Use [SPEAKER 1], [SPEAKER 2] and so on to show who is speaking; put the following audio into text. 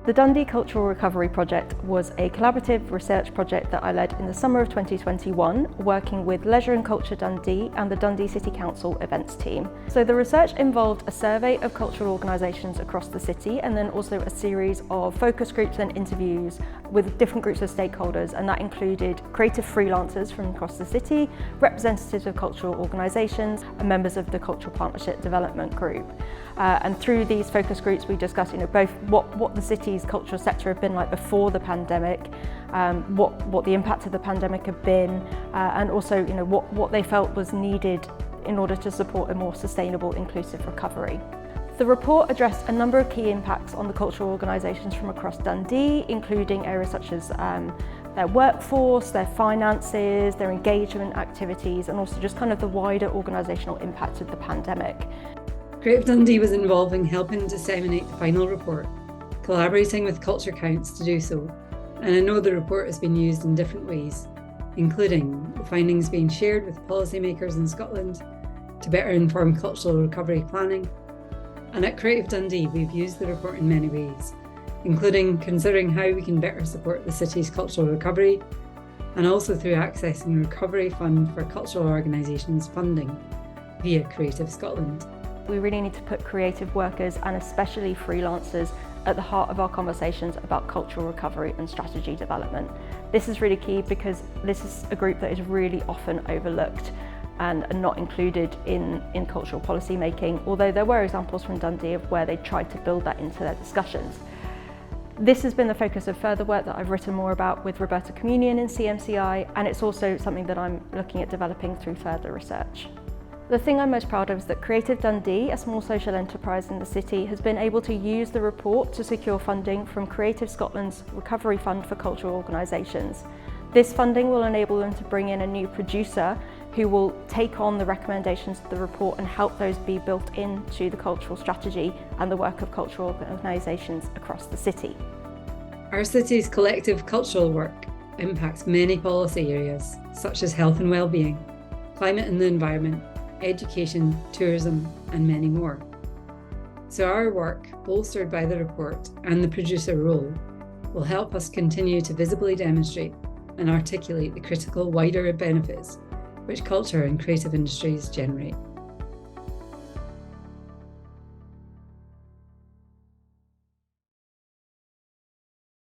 [SPEAKER 1] The Dundee Cultural Recovery project was a collaborative research project that I led in the summer of 2021, working with Leisure and Culture Dundee and the Dundee City Council events team. So the research involved a survey of cultural organisations across the city, and then also a series of focus groups and interviews with different groups of stakeholders, and that included creative freelancers from across the city, representatives of cultural organisations, and members of the Cultural Partnership Development Group. And through these focus groups, we discussed, both what the city's cultural sector had been like before the pandemic, what the impact of the pandemic had been, and also, what they felt was needed in order to support a more sustainable, inclusive recovery. The report addressed a number of key impacts on the cultural organisations from across Dundee, including areas such as their workforce, their finances, their engagement activities, and also just kind of the wider organisational impact of the pandemic.
[SPEAKER 2] Creative Dundee was involved in helping disseminate the final report, collaborating with Culture Counts to do so, and I know the report has been used in different ways, including the findings being shared with policymakers in Scotland to better inform cultural recovery planning. And at Creative Dundee, we've used the report in many ways, including considering how we can better support the city's cultural recovery, and also through accessing a recovery fund for cultural organisations funding via Creative Scotland.
[SPEAKER 1] We really need to put creative workers and especially freelancers at the heart of our conversations about cultural recovery and strategy development. This is really key because this is a group that is really often overlooked and not included in cultural policy making, although there were examples from Dundee of where they tried to build that into their discussions. This has been the focus of further work that I've written more about with Roberta Communion in CMCI, and it's also something that I'm looking at developing through further research. The thing I'm most proud of is that Creative Dundee, a small social enterprise in the city, has been able to use the report to secure funding from Creative Scotland's Recovery Fund for Cultural Organisations. This funding will enable them to bring in a new producer who will take on the recommendations of the report and help those be built into the cultural strategy and the work of cultural organisations across the city.
[SPEAKER 2] Our city's collective cultural work impacts many policy areas, such as health and well-being, climate and the environment, education, tourism, and many more. So our work, bolstered by the report and the producer role, will help us continue to visibly demonstrate and articulate the critical wider benefits which culture and creative industries generate.